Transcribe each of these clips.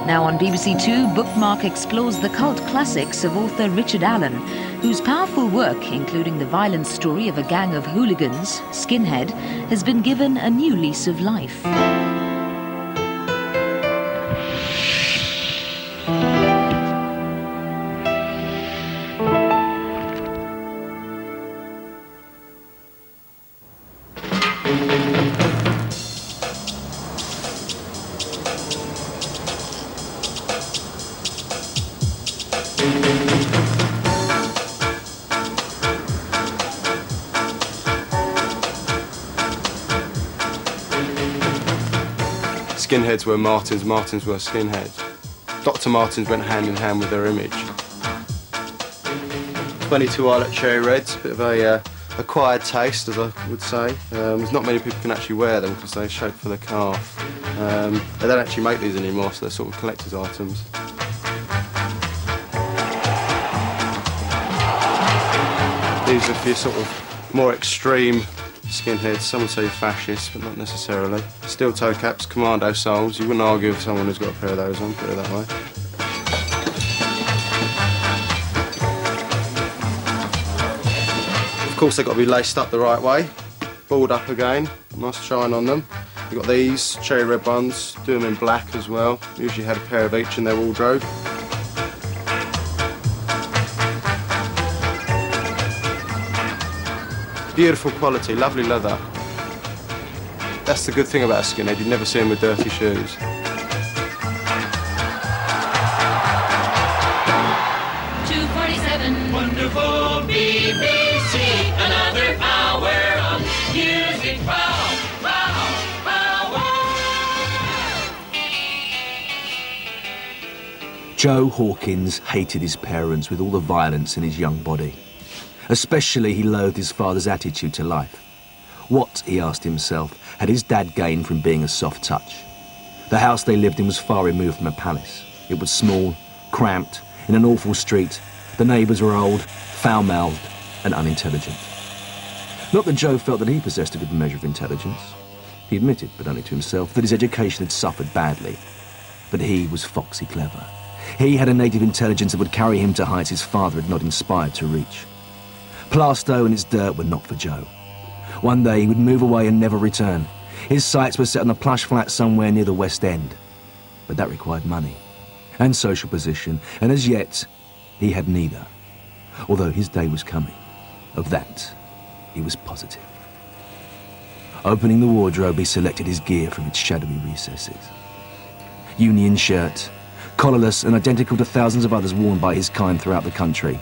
Now on BBC Two, Bookmark explores the cult classics of author Richard Allen, whose powerful work, including the violent story of a gang of hooligans, Skinhead, has been given a new lease of life. Skinheads were Martins, Martins were Skinheads. Dr. Martins went hand in hand with their image. 22 Islet Cherry Reds, a bit of a acquired taste, as I would say. There's not many people can actually wear them because they're shaped for the calf. They don't actually make these anymore, so they're sort of collector's items. These are for your sort of more extreme skinheads. Some would say fascists, but not necessarily. Steel toe caps, commando soles. You wouldn't argue with someone who's got a pair of those on, put it that way. Of course, they've got to be laced up the right way, balled up again, nice shine on them. You've got these cherry red ones, do them in black as well. Usually had a pair of each in their wardrobe. Beautiful quality, lovely leather. That's the good thing about a skinhead, you'd never see them with dirty shoes. Wonderful BBC, another hour of music. Wow, wow, wow, wow. Joe Hawkins hated his parents with all the violence in his young body. Especially he loathed his father's attitude to life. What, he asked himself, had his dad gained from being a soft touch? The house they lived in was far removed from a palace. It was small, cramped, in an awful street. The neighbours were old, foul-mouthed and unintelligent. Not that Joe felt that he possessed a good measure of intelligence. He admitted, but only to himself, that his education had suffered badly. But he was foxy clever. He had a native intelligence that would carry him to heights his father had not inspired to reach. Plasto and its dirt were not for Joe. One day he would move away and never return. His sights were set on a plush flat somewhere near the West End. But that required money and social position, and as yet he had neither. Although his day was coming. Of that, he was positive. Opening the wardrobe, he selected his gear from its shadowy recesses. Union shirt, collarless and identical to thousands of others worn by his kind throughout the country.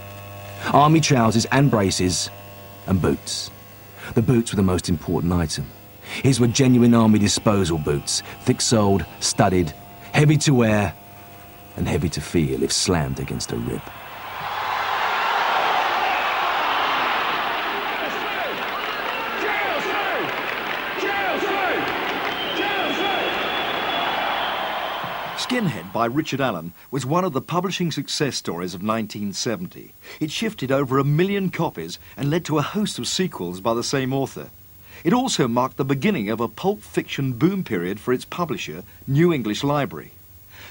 Army trousers and braces, and boots. The boots were the most important item. His were genuine army disposal boots, thick-soled, studded, heavy to wear, and heavy to feel if slammed against a rib. Skinhead by Richard Allen was one of the publishing success stories of 1970. It shifted over 1 million copies and led to a host of sequels by the same author. It also marked the beginning of a pulp fiction boom period for its publisher, New English Library.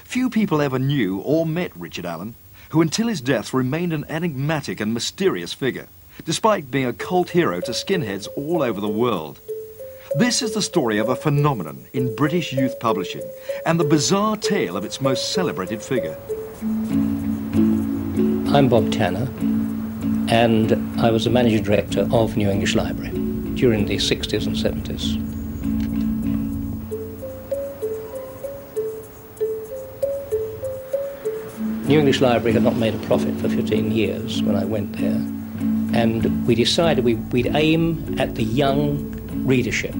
Few people ever knew or met Richard Allen, who until his death remained an enigmatic and mysterious figure, despite being a cult hero to skinheads all over the world. This is the story of a phenomenon in British youth publishing and the bizarre tale of its most celebrated figure. I'm Bob Tanner, and I was the managing director of New English Library during the 60s and 70s. New English Library had not made a profit for 15 years when I went there, and we decided we'd aim at the young readership.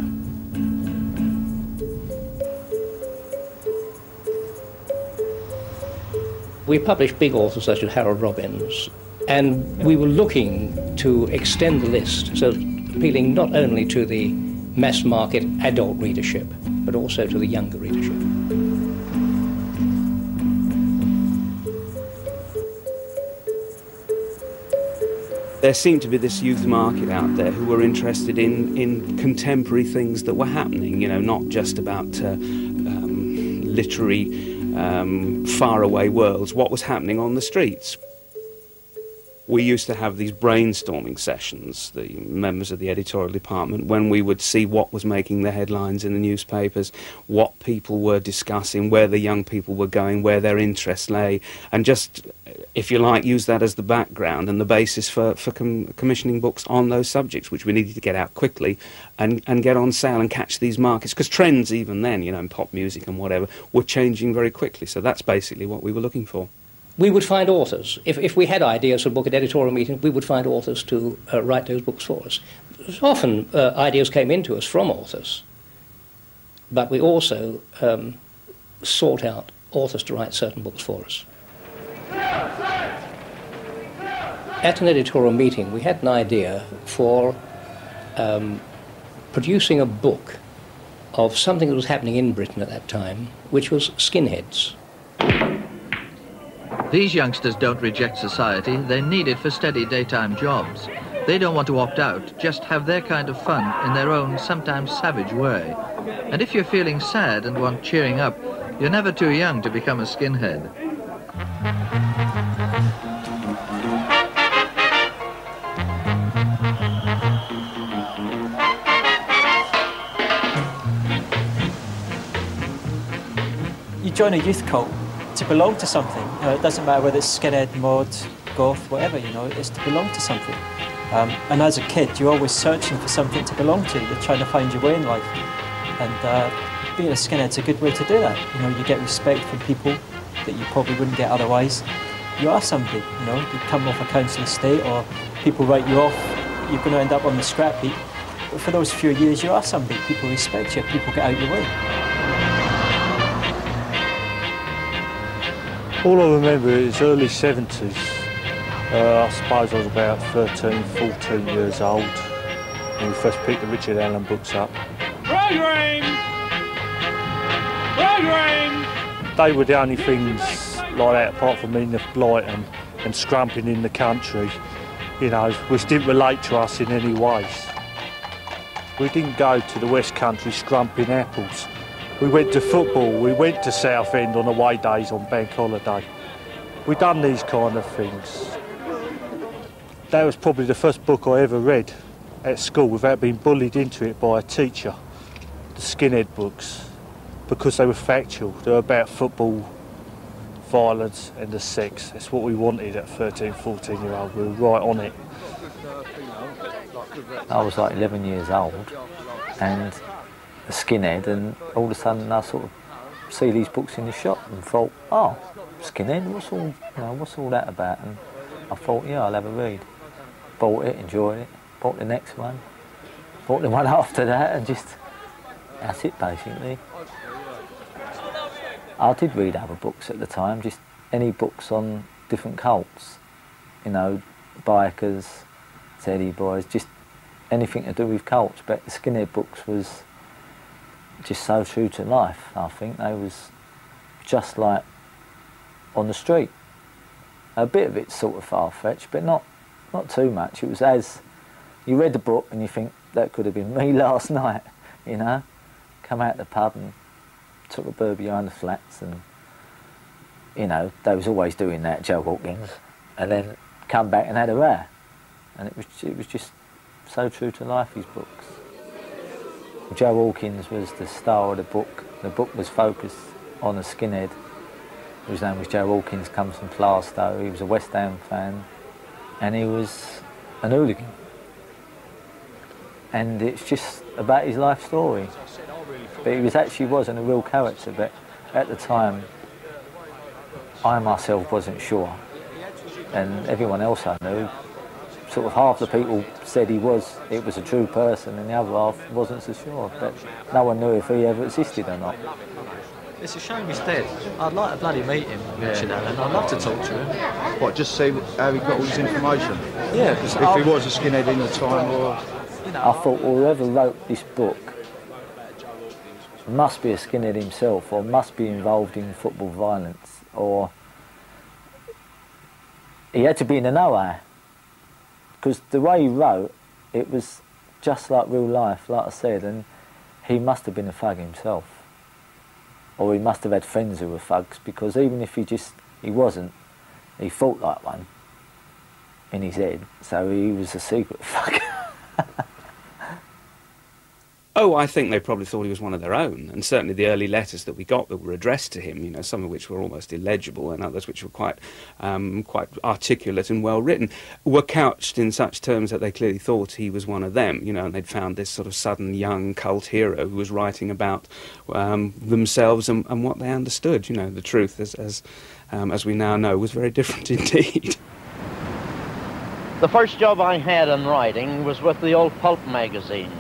We published big authors such as Harold Robbins, and we were looking to extend the list, so appealing not only to the mass market adult readership, but also to the younger readership. There seemed to be this youth market out there who were interested in contemporary things that were happening, you know, not just about literary faraway worlds, what was happening on the streets. We used to have these brainstorming sessions, the members of the editorial department, when we would see what was making the headlines in the newspapers, what people were discussing, where the young people were going, where their interests lay, and just, if you like, use that as the background and the basis for commissioning books on those subjects, which we needed to get out quickly and get on sale and catch these markets, because trends even then, you know, in pop music and whatever, were changing very quickly. So that's basically what we were looking for. We would find authors. If we had ideas for a book at editorial meetings, we would find authors to write those books for us. Often ideas came into us from authors, but we also sought out authors to write certain books for us. At an editorial meeting, we had an idea for producing a book of something that was happening in Britain at that time, which was skinheads. These youngsters don't reject society, they need it for steady daytime jobs. They don't want to opt out, just have their kind of fun in their own, sometimes savage way. And if you're feeling sad and want cheering up, you're never too young to become a skinhead. You join a youth cult to belong to something. You know, it doesn't matter whether it's skinhead, mod, goth, whatever, you know, it's to belong to something. And as a kid, you're always searching for something to belong to. You're trying to find your way in life. And being a skinhead's a good way to do that. You know, you get respect from people that you probably wouldn't get otherwise. You are somebody, you know, you come off a council estate or people write you off, you're going to end up on the scrap heap. But for those few years, you are somebody. People respect you, people get out your way. All I remember is early 70s. I suppose I was about 13, 14 years old when we first picked the Richard Allen books up. Programme! Programme! They were the only things like that, apart from being the blight and scrumping in the country, you know, which didn't relate to us in any ways. We didn't go to the West Country scrumping apples. We went to football, we went to Southend on away days on bank holiday. We done these kind of things. That was probably the first book I ever read at school without being bullied into it by a teacher. The Skinhead books, because they were factual. They were about football, violence and the sex. That's what we wanted at 13, 14-year-old. We were right on it. I was like 11 years old and a skinhead, and all of a sudden I sort of see these books in the shop and thought, oh, skinhead, what's all that about? And I thought, yeah, I'll have a read. Bought it, enjoyed it, bought the next one, bought the one after that, and just, that's it basically. I did read other books at the time, just any books on different cults, you know, bikers, Teddy boys, just anything to do with cults, but the Skinhead books was just so true to life. I think they was just like on the street. A bit of it's sort of far-fetched, but not too much. It was as you read the book and you think that could have been me last night, you know. Come out the pub and took a bird behind the flats, and you know they was always doing that, Joe Hawkins, and then come back and had a row, and it was just so true to life, his books. Joe Hawkins was the star of the book. The book was focused on a skinhead whose name was Joe Hawkins, comes from Plaistow. He was a West Ham fan and he was an hooligan. And it's just about his life story. But he wasn't a real character, but at the time I myself wasn't sure. And everyone else I knew, sort of half the people said it was a true person, and the other half wasn't so sure, but no one knew if he ever existed or not. It's a shame he's dead. I'd like to bloody meet him, Richard Allen. I'd love to talk to him. What, just see how he got all his information? Yeah. If he was a skinhead in the time, or... I thought, well, whoever wrote this book must be a skinhead himself, or must be involved in football violence, or he had to be in the know. Because the way he wrote, it was just like real life, like I said, and he must have been a thug himself. or he must have had friends who were thugs, because even if he wasn't, he thought like one in his head, so he was a secret thug. Oh, I think they probably thought he was one of their own, and certainly the early letters that we got that were addressed to him, you know, some of which were almost illegible and others which were quite articulate and well written, were couched in such terms that they clearly thought he was one of them, you know, and they'd found this sort of sudden young cult hero who was writing about themselves and what they understood. You know, the truth, as we now know, was very different indeed. The first job I had in writing was with the old pulp magazines.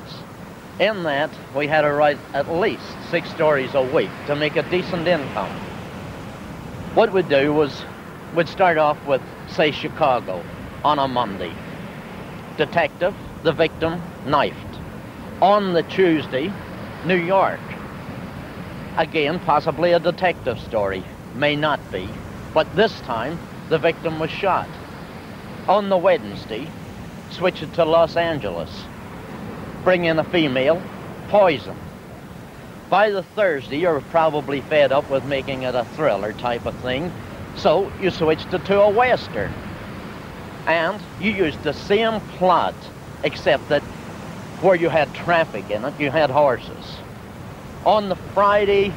In that, we had to write at least 6 stories a week to make a decent income. What we'd do was, we'd start off with, say, Chicago on a Monday. Detective, the victim, knifed. On the Tuesday, New York. Again, possibly a detective story. May not be. But this time, the victim was shot. On the Wednesday, switch it to Los Angeles. Bring in a female, poison. By the Thursday, you're probably fed up with making it a thriller type of thing, so you switched it to a Western. And you used the same plot, except that where you had traffic in it, you had horses. On the Friday,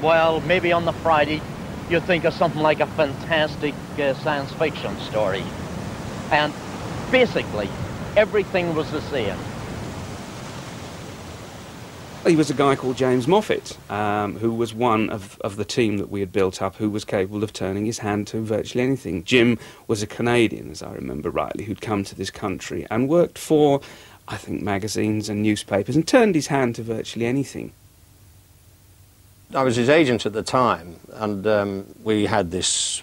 well, maybe on the Friday, you think of something like a fantastic science fiction story. And basically, everything was the same. He was a guy called James Moffat, who was one of the team that we had built up, who was capable of turning his hand to virtually anything. Jim was a Canadian, as I remember rightly, who'd come to this country and worked for, I think, magazines and newspapers, and turned his hand to virtually anything. I was his agent at the time, and we had this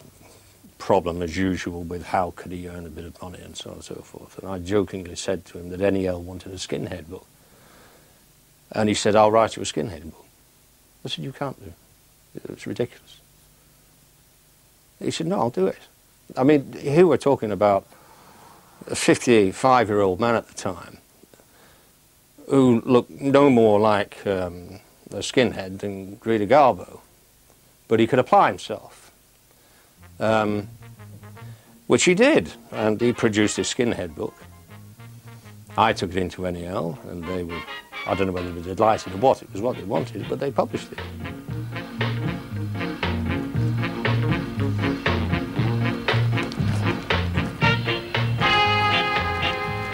problem, as usual, with how could he earn a bit of money and so on and so forth. And I jokingly said to him that NEL wanted a Skinhead book. And he said, I'll write you a Skinhead book. I said, you can't do it. It's ridiculous. He said, no, I'll do it. I mean, here we're talking about a 55-year-old man at the time who looked no more like a skinhead than Greta Garbo, but he could apply himself, which he did, and he produced his Skinhead book. I took it into NEL, and they were, I don't know whether they were delighted or what, it was what they wanted, but they published it.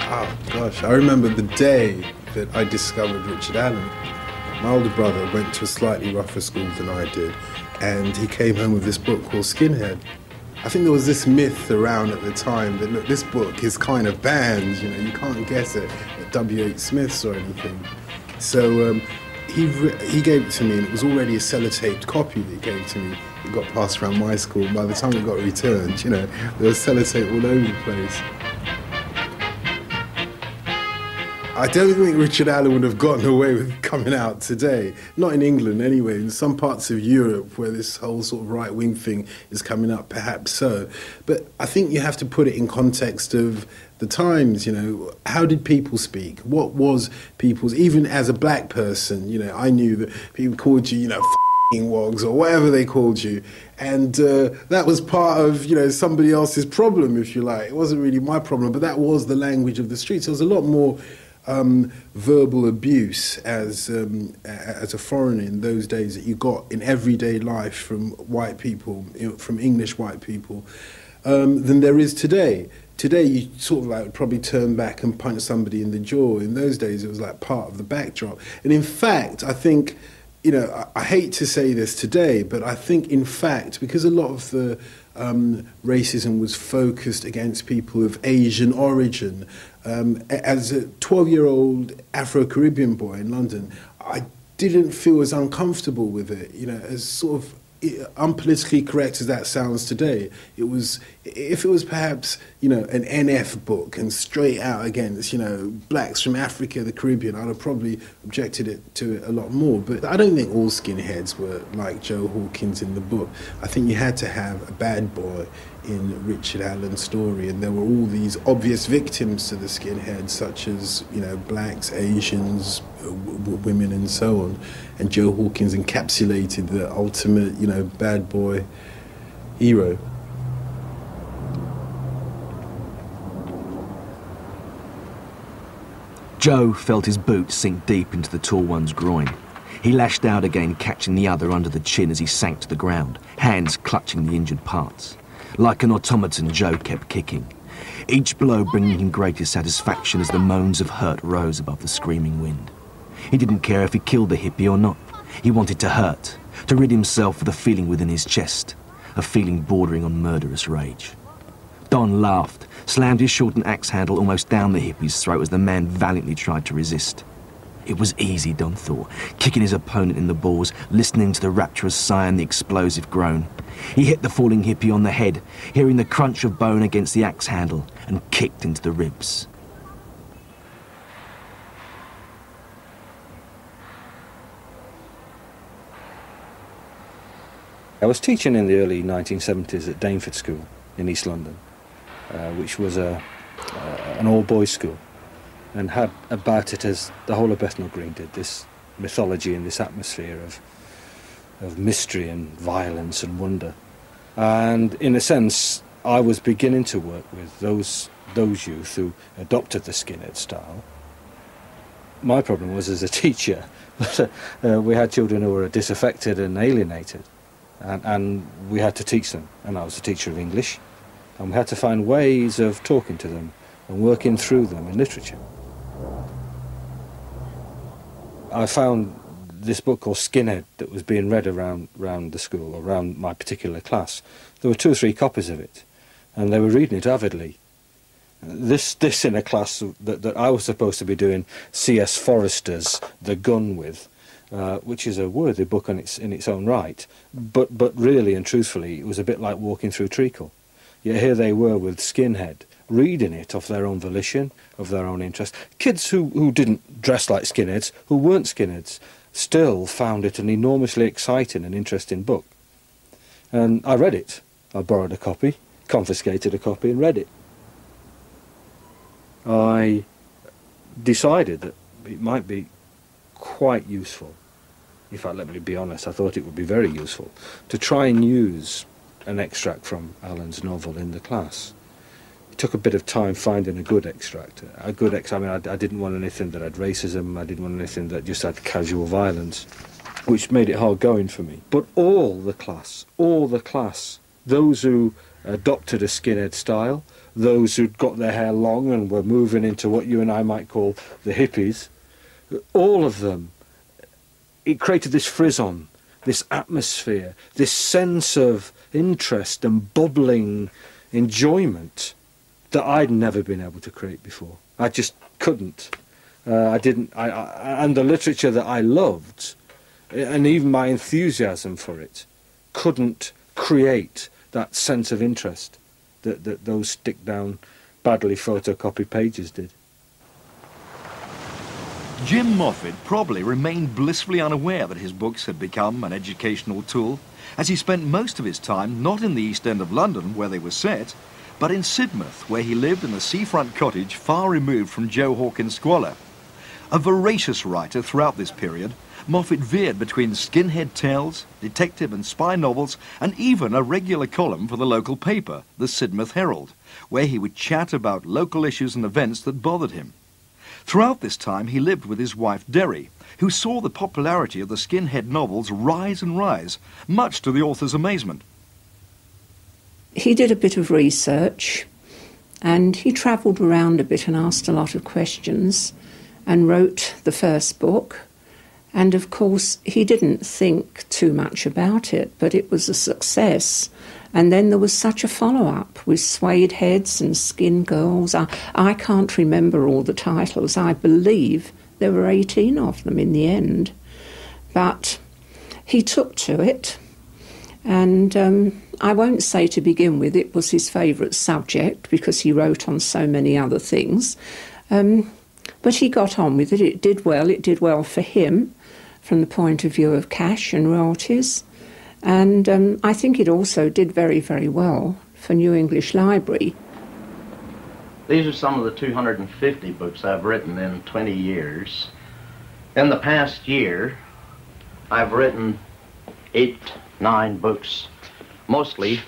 Oh gosh, I remember the day that I discovered Richard Allen. My older brother went to a slightly rougher school than I did, and he came home with this book called Skinhead. I think there was this myth around at the time that, look, this book is kind of banned, you know, you can't get it at W.H. Smith's or anything. So he gave it to me, and it was already a sellotaped copy that he gave to me. It got passed around my school, and by the time it got returned, you know, there was sellotape all over the place. I don't think Richard Allen would have gotten away with coming out today. Not in England anyway. In some parts of Europe where this whole sort of right-wing thing is coming up, perhaps so. But I think you have to put it in context of the times, you know. How did people speak? What was people's... Even as a black person, you know, I knew that people called you, you know, f***ing wogs or whatever they called you. And that was part of, you know, somebody else's problem, if you like. It wasn't really my problem, but that was the language of the streets. There was a lot more... verbal abuse as a foreigner in those days that you got in everyday life from white people, you know, from English white people, than there is today. Today you sort of like would probably turn back and punch somebody in the jaw. In those days it was like part of the backdrop. And in fact, I think, you know, I hate to say this today, but I think in fact, because a lot of the racism was focused against people of Asian origin. As a 12-year-old Afro-Caribbean boy in London, I didn't feel as uncomfortable with it, you know, as sort of unpolitically correct as that sounds today. It was, if it was perhaps, you know, an NF book and straight out against, you know, blacks from Africa, the Caribbean, I'd have probably objected to it a lot more. But I don't think all skinheads were like Joe Hawkins in the book. I think you had to have a bad boy in Richard Allen's story, and there were all these obvious victims to the skinheads, such as, you know, blacks, Asians, women, and so on. And Joe Hawkins encapsulated the ultimate, you know, bad boy hero. Joe felt his boot sink deep into the tall one's groin. He lashed out again, catching the other under the chin as he sank to the ground, hands clutching the injured parts. Like an automaton, Joe kept kicking, each blow bringing him greater satisfaction as the moans of hurt rose above the screaming wind. He didn't care if he killed the hippie or not. He wanted to hurt, to rid himself of the feeling within his chest, a feeling bordering on murderous rage. Don laughed, slammed his shortened axe handle almost down the hippie's throat as the man valiantly tried to resist. It was easy, Don thought, kicking his opponent in the balls, listening to the rapturous sigh and the explosive groan. He hit the falling hippie on the head, hearing the crunch of bone against the axe handle, and kicked into the ribs. I was teaching in the early 1970s at Dainford School in East London, which was an all-boys school, and had about it, as the whole of Bethnal Green did, this mythology and this atmosphere of mystery and violence and wonder. And in a sense, I was beginning to work with those youth who adopted the skinhead style. My problem was, as a teacher, we had children who were disaffected and alienated, and we had to teach them. And I was a teacher of English, and we had to find ways of talking to them and working through them in literature. I found this book called Skinhead that was being read around the school, around my particular class. There were 2 or 3 copies of it, and they were reading it avidly. This in a class that I was supposed to be doing C.S. Forester's The Gun with, which is a worthy book in its own right, but really and truthfully it was a bit like walking through treacle. Yet here they were with Skinhead, reading it of their own volition, of their own interest. Kids who didn't dress like skinheads, who weren't skinheads, still found it an enormously exciting and interesting book. And I read it. I borrowed a copy, confiscated a copy and read it. I decided that it might be quite useful. In fact, let me be honest, I thought it would be very useful to try and use an extract from Allen's novel in the class. It took a bit of time finding a good extract. I didn't want anything that had racism, I didn't want anything that just had casual violence, which made it hard going for me. But all the class, those who adopted a skinhead style, those who'd got their hair long and were moving into what you and I might call the hippies, all of them, it created this frisson, this atmosphere, this sense of interest and bubbling enjoyment that I'd never been able to create before. I just couldn't. And the literature that I loved, and even my enthusiasm for it, couldn't create that sense of interest that those stick-down, badly photocopied pages did. Jim Moffat probably remained blissfully unaware that his books had become an educational tool, as he spent most of his time not in the East End of London, where they were set, but in Sidmouth, where he lived in a seafront cottage far removed from Joe Hawkins' squalor. A voracious writer throughout this period, Moffat veered between skinhead tales, detective and spy novels, and even a regular column for the local paper, the Sidmouth Herald, where he would chat about local issues and events that bothered him. Throughout this time, he lived with his wife, Derry, who saw the popularity of the skinhead novels rise and rise, much to the author's amazement. He did a bit of research, and he travelled around a bit and asked a lot of questions, and wrote the first book. And of course, he didn't think too much about it, but it was a success. And then there was such a follow-up with Suede Heads and Skin Girls. I can't remember all the titles. I believe there were 18 of them in the end. But he took to it, and I won't say to begin with it was his favourite subject, because he wrote on so many other things. But he got on with it. It did well for him from the point of view of cash and royalties. And I think it also did very, very well for New English Library. These are some of the 250 books I've written in 20 years. In the past year, I've written 8, 9 books, mostly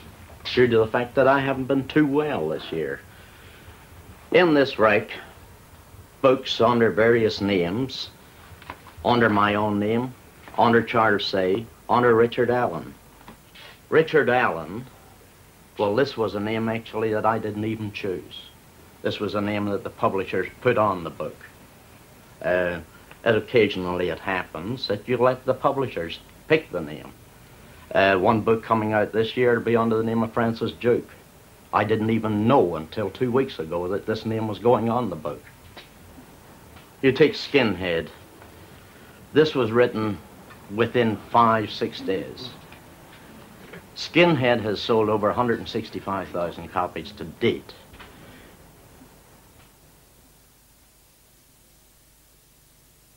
due to the fact that I haven't been too well this year. In this rack, books under various names, under my own name, under Charles Say, under Richard Allen. Richard Allen, well, this was a name actually that I didn't even choose. This was a name that the publishers put on the book. Occasionally it happens that you let the publishers pick the name. One book coming out this year will be under the name of Francis Duke. I didn't even know until 2 weeks ago that this name was going on the book. You take Skinhead. This was written within 5-6 days. Skinhead has sold over 165,000 copies to date.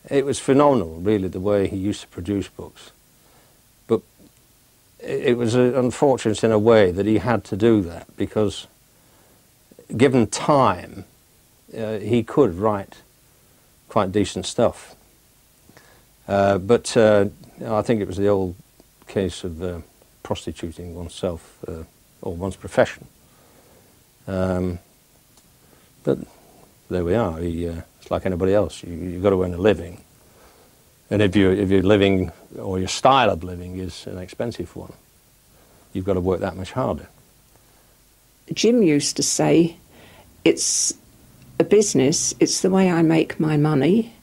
It was phenomenal, really, the way he used to produce books. But it was unfortunate in a way that he had to do that, because given time, he could write quite decent stuff. But I think it was the old case of prostituting oneself or one's profession. But there we are. It's like anybody else. You've got to earn a living, and if your living or your style of living is an expensive one, you've got to work that much harder. Jim used to say, "It's a business. It's the way I make my money,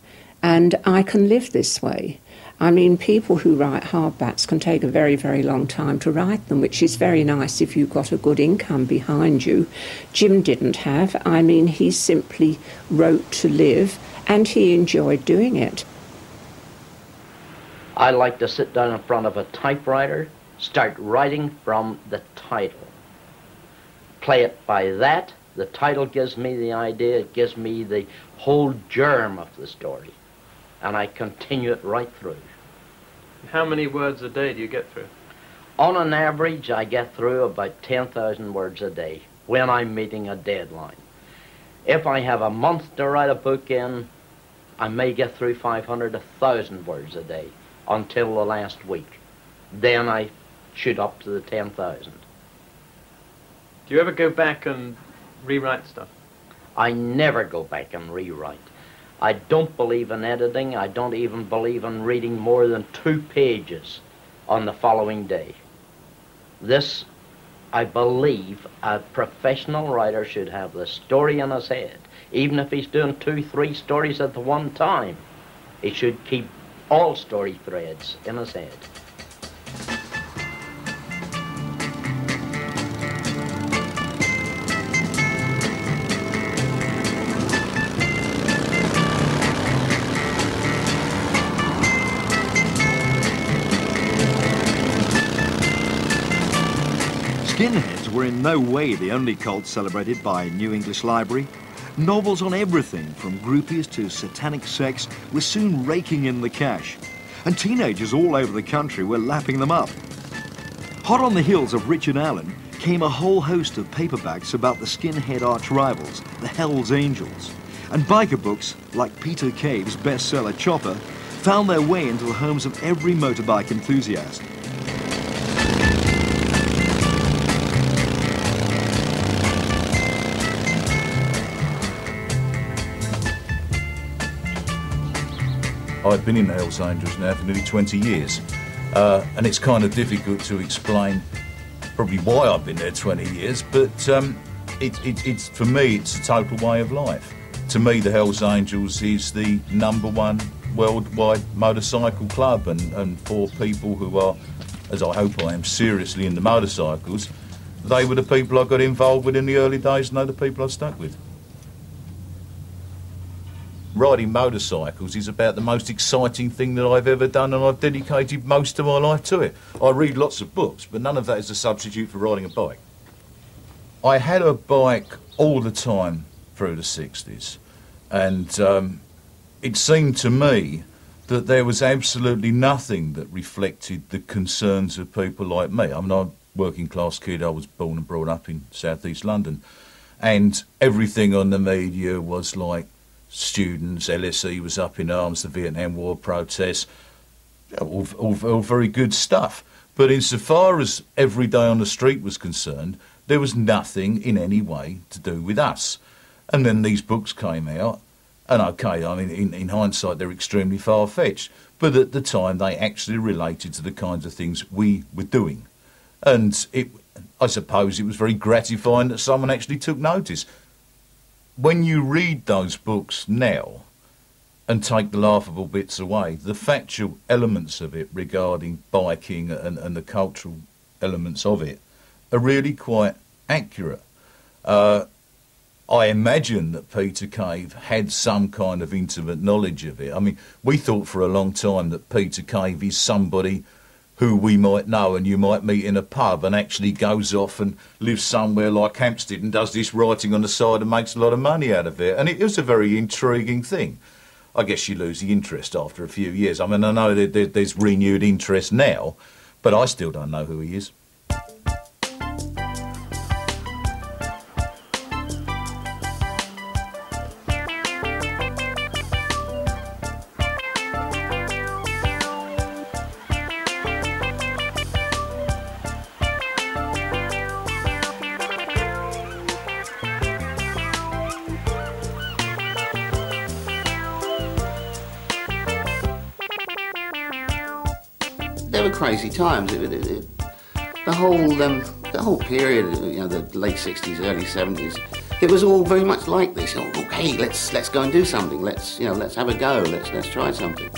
and I can live this way." I mean, people who write hardbacks can take a very, very long time to write them, which is very nice if you've got a good income behind you. Jim didn't have. I mean, he simply wrote to live, and he enjoyed doing it. I like to sit down in front of a typewriter, start writing from the title. Play it by that. The title gives me the idea, it gives me the whole germ of the story. And I continue it right through. How many words a day do you get through? On an average, I get through about 10,000 words a day when I'm meeting a deadline. If I have a month to write a book in, I may get through 500 to 1,000 words a day until the last week. Then I shoot up to the 10,000. Do you ever go back and rewrite stuff? I never go back and rewrite. I don't believe in editing. I don't even believe in reading more than 2 pages on the following day. This, I believe, a professional writer should have the story in his head. Even if he's doing 2-3 stories at the one time, he should keep all story threads in his head. Skinheads were in no way the only cult celebrated by New English Library. Novels on everything from groupies to satanic sex were soon raking in the cash, and teenagers all over the country were lapping them up. Hot on the heels of Richard Allen came a whole host of paperbacks about the skinhead arch-rivals, the Hells Angels, and biker books like Peter Cave's bestseller Chopper found their way into the homes of every motorbike enthusiast. I've been in the Hells Angels now for nearly 20 years, and it's kind of difficult to explain probably why I've been there 20 years, but it's for me, it's a total way of life. To me, the Hells Angels is the #1 worldwide motorcycle club, and for people who are, as I hope I am, seriously into motorcycles, they were the people I got involved with in the early days, and they're the people I stuck with. Riding motorcycles is about the most exciting thing that I've ever done, and I've dedicated most of my life to it. I read lots of books, but none of that is a substitute for riding a bike. I had a bike all the time through the 60s, and it seemed to me that there was absolutely nothing that reflected the concerns of people like me. I mean, working class kid. I was born and brought up in southeast London, and everything on the media was like students, LSE was up in arms, the Vietnam War protests, all very good stuff. But insofar as every day on the street was concerned, there was nothing in any way to do with us. And then these books came out, and okay, I mean, in hindsight, they're extremely far-fetched, but at the time they actually related to the kinds of things we were doing. And I suppose it was very gratifying that someone actually took notice. When you read those books now and take the laughable bits away, the factual elements of it regarding biking and the cultural elements of it are really quite accurate. I imagine that Peter Cave had some kind of intimate knowledge of it. I mean, we thought for a long time that Peter Cave is somebody who we might know and you might meet in a pub and actually goes off and lives somewhere like Hampstead and does this writing on the side and makes a lot of money out of it. And it was a very intriguing thing. I guess you lose the interest after a few years. I mean, I know that there's renewed interest now, but I still don't know who he is. They were crazy times. The whole period, you know, the late 60s, early 70s, it was all very much like this. You know, oh, hey, let's go and do something. Let's have a go. Let's try something.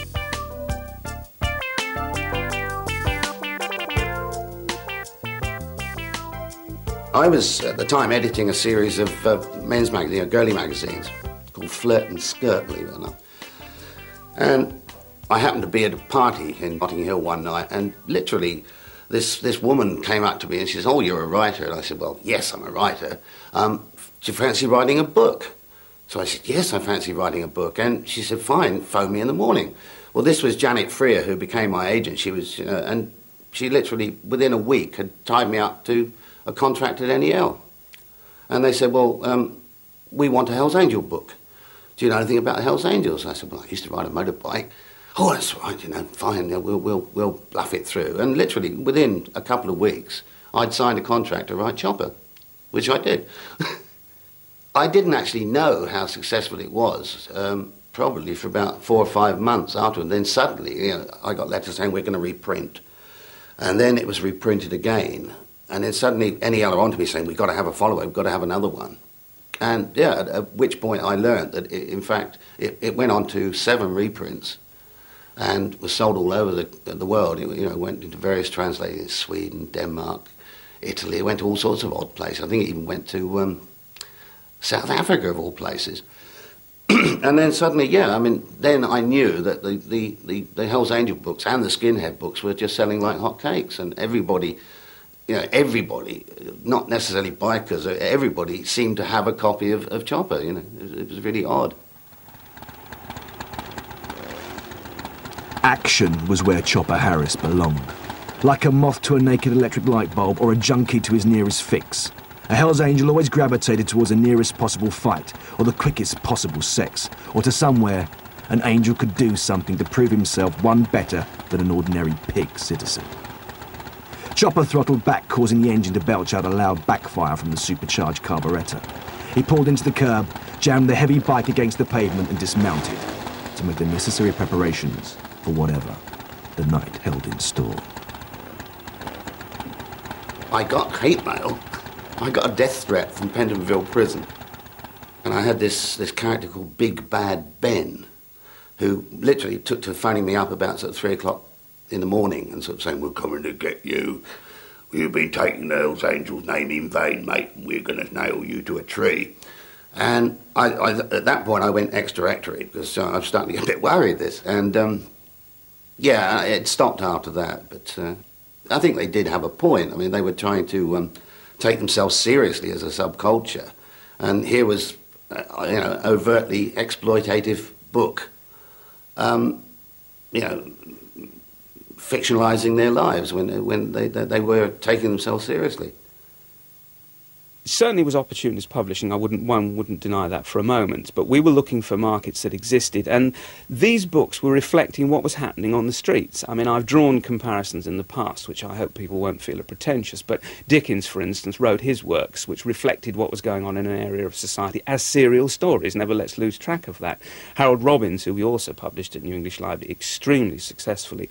I was at the time editing a series of men's magazines, girly magazines, called Flirt and Skirt, believe it or not. And I happened to be at a party in Notting Hill one night, and literally this woman came up to me and she says, "Oh, you're a writer?" And I said, "Well, yes, I'm a writer. Do you fancy writing a book?" So I said, "Yes, I fancy writing a book." And she said, "Fine, phone me in the morning." Well, this was Janet Freer, who became my agent. She was, and she literally, within a week, had tied me up to a contract at NEL. And they said, "Well, we want a Hells Angel book. Do you know anything about the Hells Angels?" I said, "Well, I used to ride a motorbike." "Oh, that's right, fine, we'll bluff it through." And literally, within a couple of weeks, I'd signed a contract to write Chopper, which I did. I didn't actually know how successful it was, probably for about 4 or 5 months after, and then suddenly, I got letters saying we're going to reprint. And then it was reprinted again, and then suddenly NEL are on to me saying, "We've got to have a follow-up, we've got to have another one." And yeah, at which point I learned that, in fact, it went on to 7 reprints, and was sold all over the world. It went into various translators, Sweden, Denmark, Italy. It went to all sorts of odd places. I think it even went to South Africa, of all places. And then suddenly, then I knew that the Hells Angel books and the Skinhead books were just selling like hotcakes, and everybody, not necessarily bikers, everybody seemed to have a copy of Chopper. It was really odd. Action was where Chopper Harris belonged. Like a moth to a naked electric light bulb or a junkie to his nearest fix, a Hells Angel always gravitated towards the nearest possible fight or the quickest possible sex, or to somewhere an angel could do something to prove himself one better than an ordinary pig citizen. Chopper throttled back, causing the engine to belch out a loud backfire from the supercharged carburettor. He pulled into the curb, jammed the heavy bike against the pavement and dismounted to make the necessary preparations for whatever the night held in store. I got hate mail. I got a death threat from Pentonville Prison. And I had this character called Big Bad Ben, who literally took to phoning me up about sort of 3 o'clock in the morning and sort of saying, "We're coming to get you. You've been taking the Hells Angels' name in vain, mate, and we're going to nail you to a tree." And at that point I went ex-directory because I was starting to get a bit worried this. And yeah, it stopped after that, but I think they did have a point. I mean, they were trying to take themselves seriously as a subculture, and here was, overtly exploitative book, fictionalising their lives when they were taking themselves seriously. Certainly was opportunist publishing. One wouldn't deny that for a moment. But we were looking for markets that existed, and these books were reflecting what was happening on the streets. I mean, I've drawn comparisons in the past, which I hope people won't feel are pretentious. But Dickens, for instance, wrote his works, which reflected what was going on in an area of society as serial stories. Never let's lose track of that. Harold Robbins, who we also published at New English Library extremely successfully,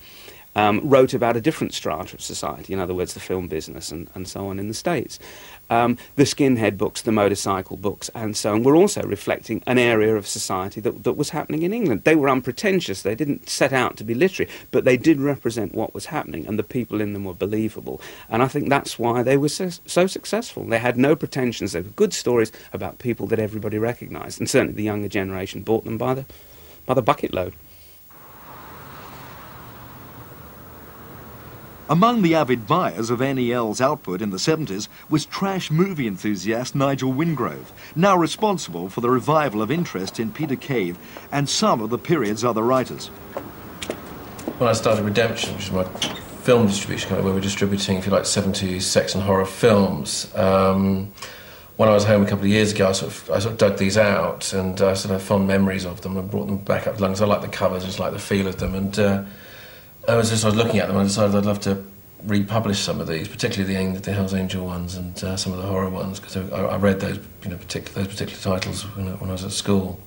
wrote about a different strata of society, in other words, the film business and so on in the States. The Skinhead books, the motorcycle books, and so on, were also reflecting an area of society that was happening in England. They were unpretentious, they didn't set out to be literary, but they did represent what was happening, and the people in them were believable. And I think that's why they were so successful. They had no pretensions, they were good stories about people that everybody recognised, and certainly the younger generation bought them by the bucket load. Among the avid buyers of NEL's output in the 70s was trash movie enthusiast Nigel Wingrove, now responsible for the revival of interest in Peter Cave and some of the period's other writers. When I started Redemption, which is my film distribution company, where we're distributing, if you like, 70s sex and horror films, when I was home a couple of years ago, I sort of dug these out, and I sort of have fond memories of them and brought them back up to London. So I like the covers, I just like the feel of them, and I was looking at them and I decided I'd love to republish some of these, particularly the Hell's Angel ones and some of the horror ones, because I read those particular titles when I was at school.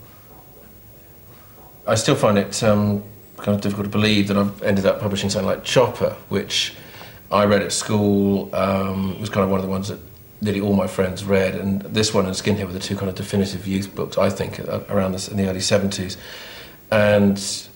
I still find it kind of difficult to believe that I've ended up publishing something like Chopper, which I read at school. It was kind of one of the ones that nearly all my friends read, and this one and Skinhead were the two kind of definitive youth books, I think, around in the early 70s. And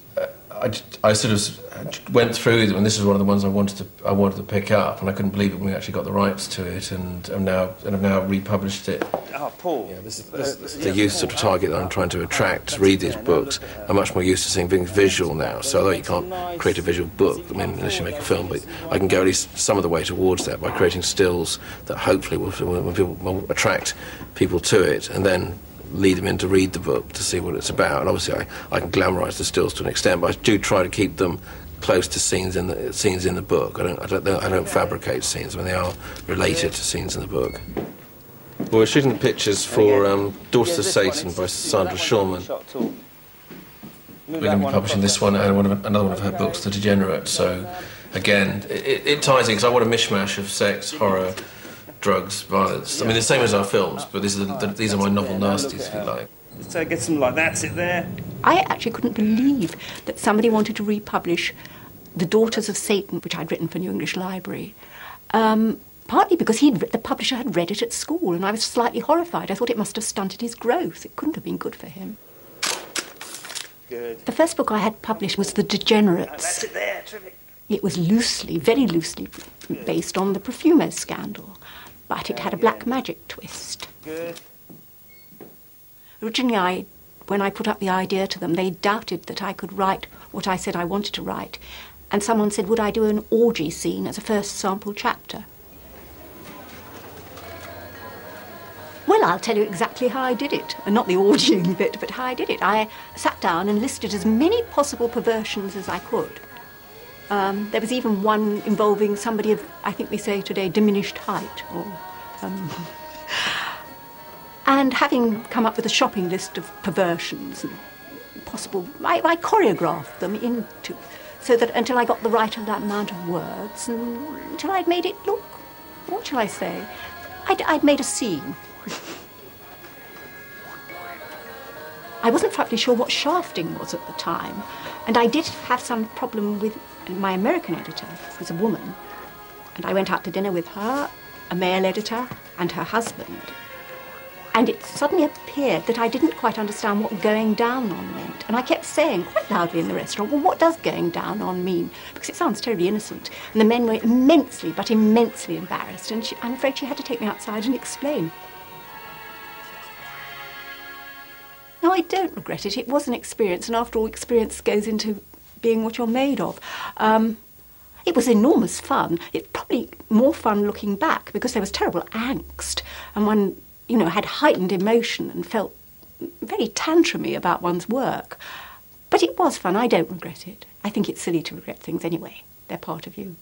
I sort of went through them, and this is one of the ones I wanted to pick up, and I couldn't believe it when we actually got the rights to it, and have now republished it. Oh, Paul. Yeah, this is the youth sort of target that I'm trying to attract to read these books. I'm much more used to seeing things visual now, so although you can't create a visual book, I mean, unless you make a film, but I can go at least some of the way towards that by creating stills that hopefully will attract people to it, and then lead them in to read the book to see what it's about. And obviously I can glamorise the stills to an extent, but I do try to keep them close to scenes in the book. I don't fabricate scenes. I mean, they are related to scenes in the book. Well, we're shooting the pictures for Daughters of Satan by Sandra Shulman. We're going to be publishing this one and another one of her books, The Degenerate. So again, it ties in because I want a mishmash of sex, horror, drugs, violence. I mean, the same as our films, but these are my novel nasties, if you like. So get some like that, sit there. I actually couldn't believe that somebody wanted to republish The Daughters of Satan, which I'd written for New English Library, partly because the publisher had read it at school, and I was slightly horrified. I thought it must have stunted his growth. It couldn't have been good for him. Good. The first book I had published was The Degenerates. That's it there, terrific. It was very loosely based on the Profumo scandal, but it had a black magic twist. Good. Originally, when I put up the idea to them, they doubted that I could write what I said I wanted to write, and someone said, would I do an orgy scene as a first sample chapter? Well, I'll tell you exactly how I did it, and not the orgying bit, but how I did it. I sat down and listed as many possible perversions as I could. There was even one involving somebody of, I think we say today, diminished height. And having come up with a shopping list of perversions and possible, I choreographed them into, so that until I got the right amount of words, and until I'd made it look, what shall I say, I'd made a scene. I wasn't frankly sure what shafting was at the time, and I did have some problem with my American editor, who was a woman, and I went out to dinner with her, a male editor, and her husband. And it suddenly appeared that I didn't quite understand what going down on meant. And I kept saying quite loudly in the restaurant, well, what does going down on mean? Because it sounds terribly innocent. And the men were immensely, but immensely embarrassed. And I'm afraid she had to take me outside and explain. No, I don't regret it. It was an experience. And after all, experience goes into being what you're made of. It was enormous fun. It's probably more fun looking back because there was terrible angst. And one, had heightened emotion and felt very tantrumy about one's work. But it was fun. I don't regret it. I think it's silly to regret things anyway. they're part of you.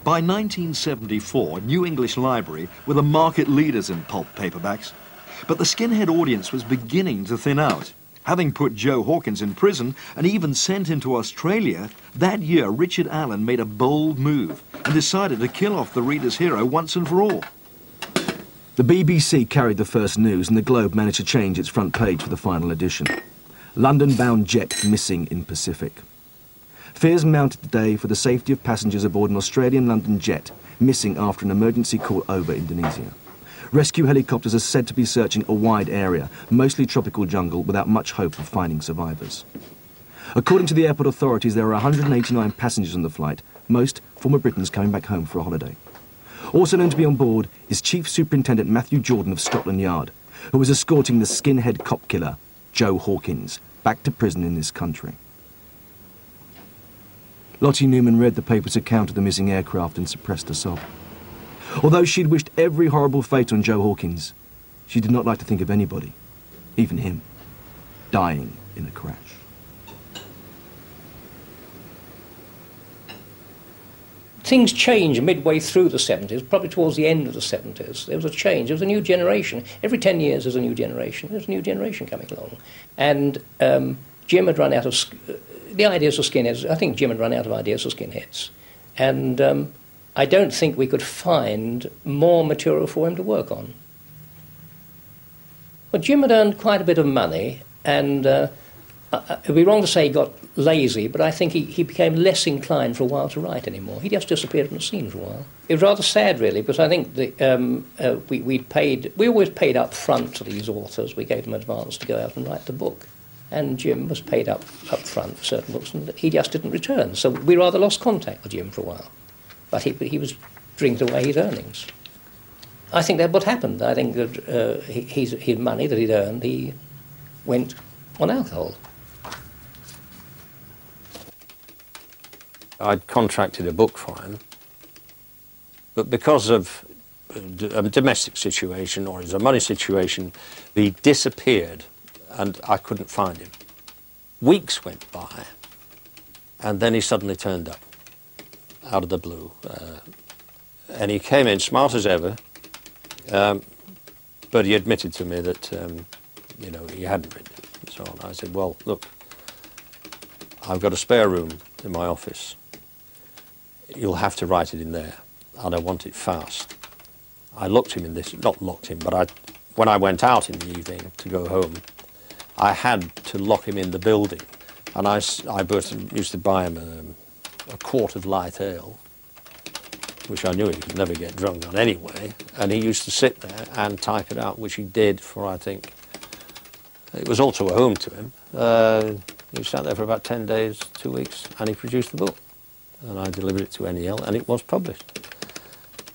By 1974, New English Library were the market leaders in pulp paperbacks. But the Skinhead audience was beginning to thin out. Having put Joe Hawkins in prison and even sent into Australia, that year Richard Allen made a bold move and decided to kill off the reader's hero once and for all. The BBC carried the first news and the Globe managed to change its front page for the final edition. London-bound jet missing in Pacific. Fears mounted today for the safety of passengers aboard an Australian London jet, missing after an emergency call over Indonesia. Rescue helicopters are said to be searching a wide area, mostly tropical jungle, without much hope of finding survivors. According to the airport authorities, there are 189 passengers on the flight, most former Britons coming back home for a holiday. Also known to be on board is Chief Superintendent Matthew Jordan of Scotland Yard, who was escorting the skinhead cop killer, Joe Hawkins, back to prison in this country. Lottie Newman read the paper's account of the missing aircraft and suppressed a sob. Although she'd wished every horrible fate on Joe Hawkins, she did not like to think of anybody, even him, dying in a crash. Things changed midway through the 70s, probably towards the end of the 70s. There was a change. There was a new generation. Every 10 years there's a new generation. There's a new generation coming along. And Jim had run out of the ideas for skinheads. I think Jim had run out of ideas for skinheads. And I don't think we could find more material for him to work on. But Jim had earned quite a bit of money, and it would be wrong to say he got lazy, but I think he became less inclined for a while to write anymore. He just disappeared from the scene for a while. It was rather sad, really, because I think we always paid up front to these authors. We gave them advance to go out and write the book. And Jim was paid up front for certain books, and he just didn't return. So we rather lost contact with Jim for a while. But he was drinking away his earnings. I think that's what happened. I think that his money that he'd earned, he went on alcohol. I'd contracted a book for him, but because of a domestic situation or a money situation, he disappeared and I couldn't find him. Weeks went by and then he suddenly turned up out of the blue. And he came in smart as ever, but he admitted to me that, you know, he hadn't written it and so on. I said, well, look, I've got a spare room in my office. You'll have to write it in there, and I want it fast. I locked him in this, not locked him, but when I went out in the evening to go home, I had to lock him in the building. And I used to buy him a quart of light ale, which I knew he could never get drunk on anyway, and he used to sit there and type it out, which he did for, I think, it was also a home to him. He sat there for about 10 days, 2 weeks, and he produced the book. And I delivered it to NEL, and it was published.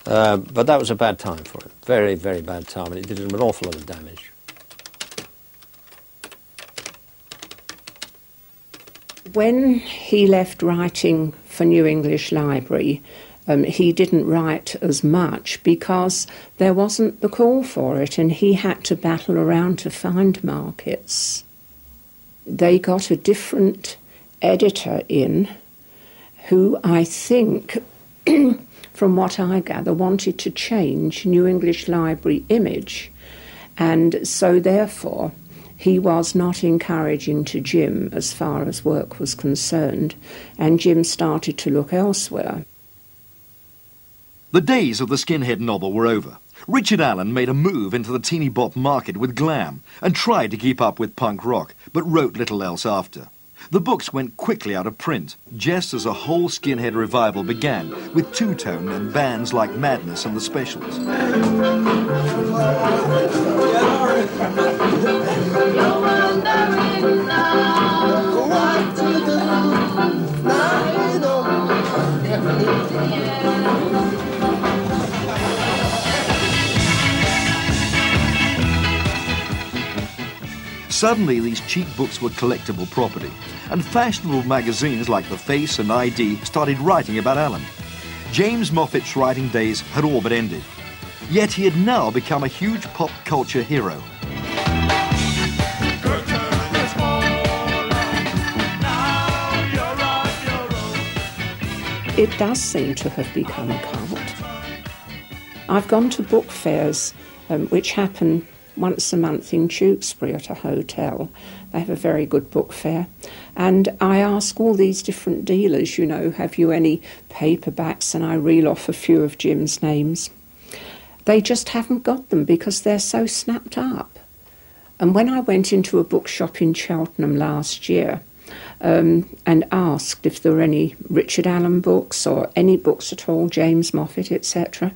But that was a bad time for him, very, very bad time, and it did him an awful lot of damage. When he left writing for New English Library, he didn't write as much because there wasn't the call for it, and he had to battle around to find markets. They got a different editor in who I think, from what I gather, wanted to change New English Library image, and so therefore he was not encouraging to Jim as far as work was concerned, and Jim started to look elsewhere. The days of the Skinhead novel were over. Richard Allen made a move into the teeny bop market with glam and tried to keep up with punk rock, but wrote little else after. The books went quickly out of print, just as a whole Skinhead revival began, with two-tone and bands like Madness and the Specials. Suddenly, these cheap books were collectible property, and fashionable magazines like The Face and ID started writing about Allen. James Moffat's writing days had all but ended. Yet he had now become a huge pop culture hero. it does seem to have become a cult. I've gone to book fairs, which happen once a month in Tewkesbury at a hotel. They have a very good book fair. And I ask all these different dealers, you know, have you any paperbacks? And I reel off a few of Jim's names. They just haven't got them because they're so snapped up. And when I went into a bookshop in Cheltenham last year and asked if there were any Richard Allen books or any books at all, James Moffat, etc.,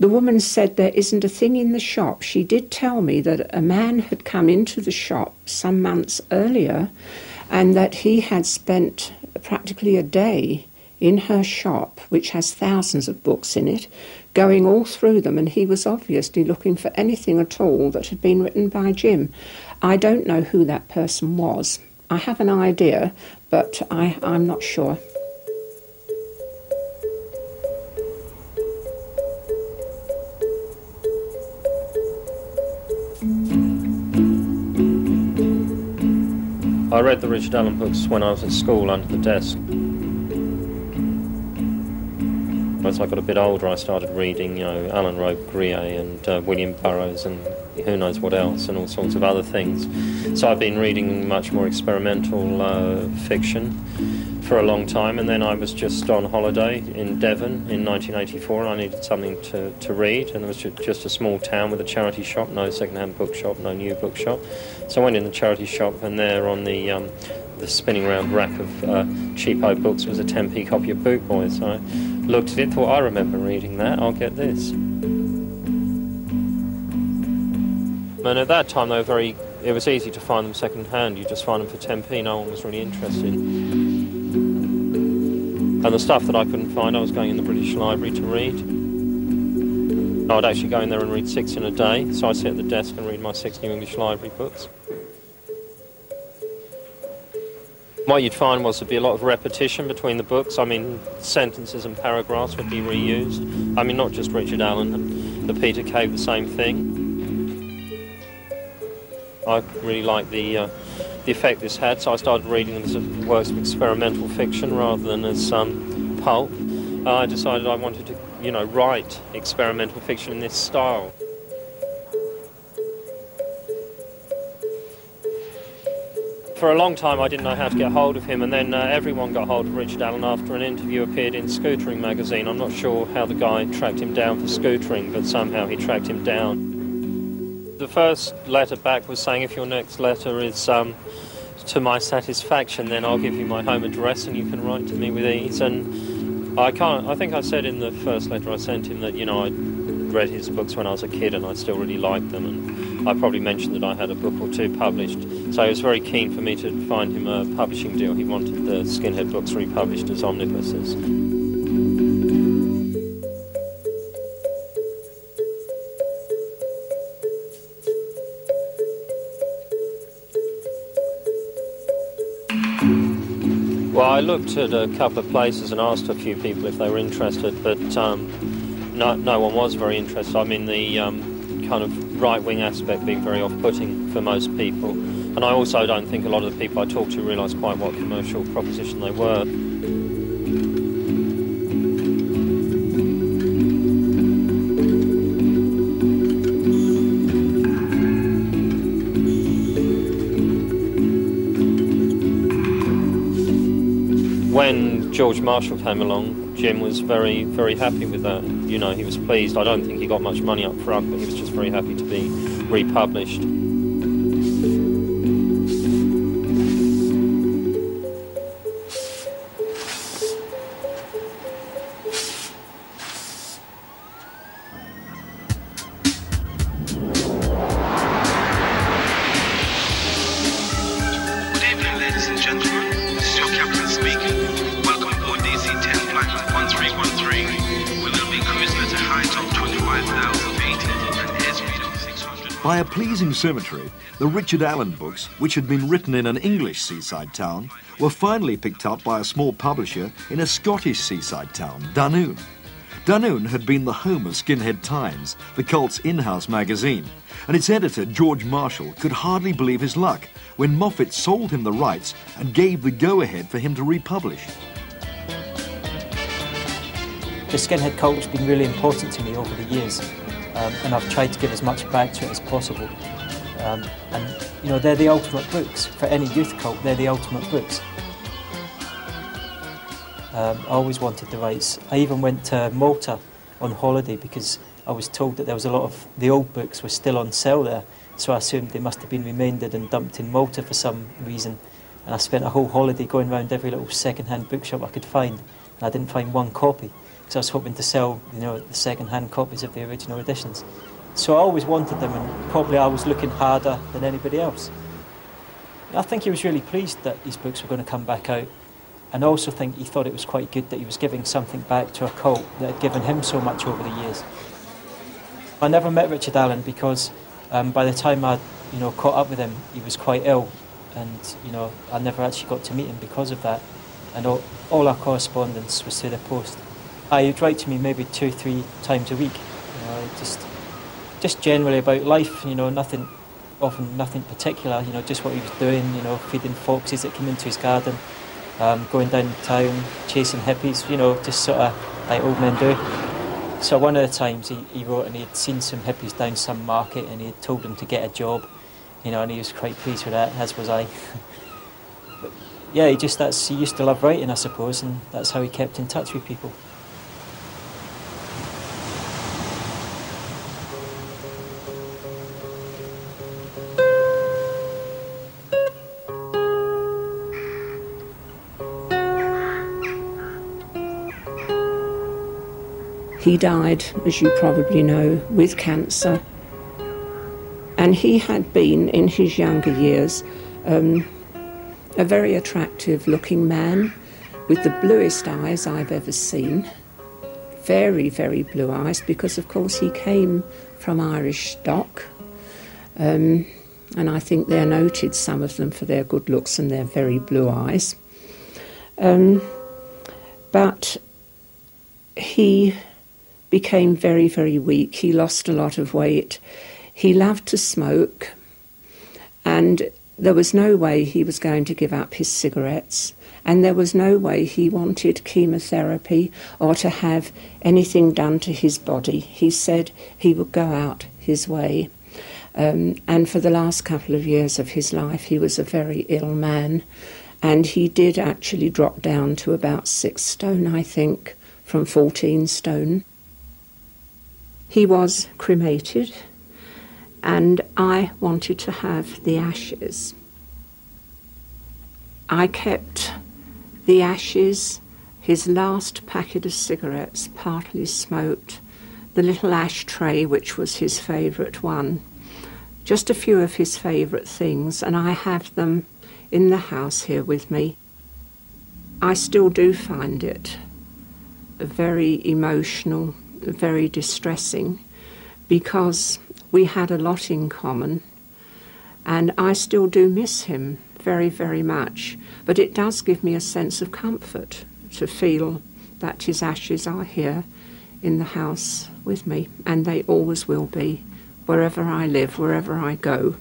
the woman said there isn't a thing in the shop. She did tell me that a man had come into the shop some months earlier and that he had spent practically a day in her shop, which has thousands of books in it, going all through them, and he was obviously looking for anything at all that had been written by Jim. I don't know who that person was. I have an idea, but I'm not sure. I read the Richard Allen books when I was at school under the desk. As I got a bit older, I started reading, you know, Alan Rope-Grier and William Burroughs and who knows what else and all sorts of other things. So I've been reading much more experimental fiction for a long time, and then I was just on holiday in Devon in 1984 and I needed something to read, and there was just a small town with a charity shop, no second-hand bookshop, no new bookshop. So I went in the charity shop, and there on the spinning round rack of cheapo books was a 10p copy of Boot Boy. So I looked at it, thought, I remember reading that, I'll get this. And at that time it was easy to find them second-hand. You just find them for 10p, no one was really interested. And the stuff that I couldn't find, I was going in the British Library to read. I'd actually go in there and read 6 in a day, so I'd sit at the desk and read my 6 New English Library books. What you'd find was there'd be a lot of repetition between the books. I mean, sentences and paragraphs would be reused. I mean, not just Richard Allen and the Peter Cave, the same thing. I really liked the effect this had, so I started reading them as works of experimental fiction rather than as pulp. I decided I wanted to, you know, write experimental fiction in this style. For a long time I didn't know how to get hold of him, and then everyone got hold of Richard Allen after an interview appeared in Scootering magazine. I'm not sure how the guy tracked him down for Scootering, but somehow he tracked him down. The first letter back was saying, if your next letter is to my satisfaction, then I'll give you my home address and you can write to me with ease. And I think I said in the first letter I sent him that, you know, I'd read his books when I was a kid and I still really liked them, and I probably mentioned that I had a book or two published. So he was very keen for me to find him a publishing deal. He wanted the Skinhead books republished as omnibuses. Well, I looked at a couple of places and asked a few people if they were interested, but no one was very interested. I mean, the kind of right-wing aspect being very off-putting for most people. And I also don't think a lot of the people I talked to realised quite what commercial proposition they were. When George Marshall came along, Jim was very, very happy with that. You know, he was pleased. I don't think he got much money up front, but he was just very happy to be republished. By a pleasing symmetry, the Richard Allen books, which had been written in an English seaside town, were finally picked up by a small publisher in a Scottish seaside town, Dunoon. Dunoon had been the home of Skinhead Times, the cult's in-house magazine, and its editor, George Marshall, could hardly believe his luck when Moffat sold him the rights and gave the go-ahead for him to republish. the skinhead cult's been really important to me over the years, and I've tried to give as much back to it as possible. And you know, they're the ultimate books for any youth cult. They're the ultimate books. I always wanted the rights. I even went to Malta on holiday because I was told that there was a lot of the old books were still on sale there, so I assumed they must have been remanded and dumped in Malta for some reason. And I spent a whole holiday going around every little second-hand bookshop I could find, and I didn't find one copy because I was hoping to sell, you know, the second-hand copies of the original editions. So I always wanted them, and probably I was looking harder than anybody else. I think he was really pleased that these books were going to come back out, and I also think he thought it was quite good that he was giving something back to a cult that had given him so much over the years. I never met Richard Allen because by the time I, you know, caught up with him, he was quite ill, and you know, I never actually got to meet him because of that. And all our correspondence was through the post. He'd write to me maybe 2-3 times a week, you know, just generally about life, you know, often nothing particular, you know, just what he was doing, you know, feeding foxes that came into his garden, going down town, chasing hippies, you know, just sort of like old men do. So one of the times he wrote, and he had seen some hippies down some market, and he had told them to get a job, you know, and he was quite pleased with that, as was I. But yeah, he used to love writing, I suppose, and that's how he kept in touch with people. He died, as you probably know, with cancer. And he had been, in his younger years, a very attractive looking man with the bluest eyes I've ever seen. Very, very blue eyes, because of course he came from Irish stock. And I think they're noted, some of them, for their good looks and their very blue eyes. But he became very, very weak. He lost a lot of weight. He loved to smoke, and there was no way he was going to give up his cigarettes, and there was no way he wanted chemotherapy or to have anything done to his body. He said he would go out his way. And for the last couple of years of his life, he was a very ill man, and he did actually drop down to about 6 stone, I think, from 14 stone. He was cremated, and I wanted to have the ashes. I kept the ashes, his last packet of cigarettes, partly smoked, the little ashtray, which was his favourite one, just a few of his favourite things, and I have them in the house here with me. I still do find it very emotional, very distressing, because we had a lot in common, and I still do miss him very, very much. But it does give me a sense of comfort to feel that his ashes are here in the house with me, and they always will be, wherever I live, wherever I go,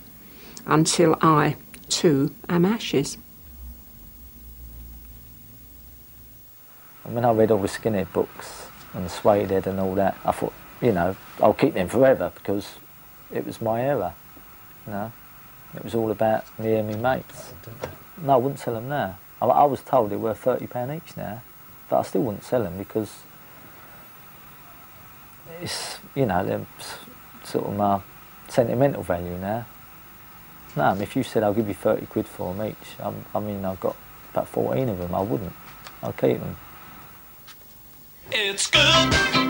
until I, too, am ashes. When I read all the Skinhead books and the Skinhead and all that, I thought, you know, I'll keep them forever, because it was my era, you know. It was all about me and my mates. No, I wouldn't sell them now. I was told they were £30 each now, but I still wouldn't sell them because it's, you know, they're sort of my sentimental value now. No, if you said I'll give you 30 quid for them each, I mean, I've got about 14 of them, I wouldn't. I'll keep them. It's good.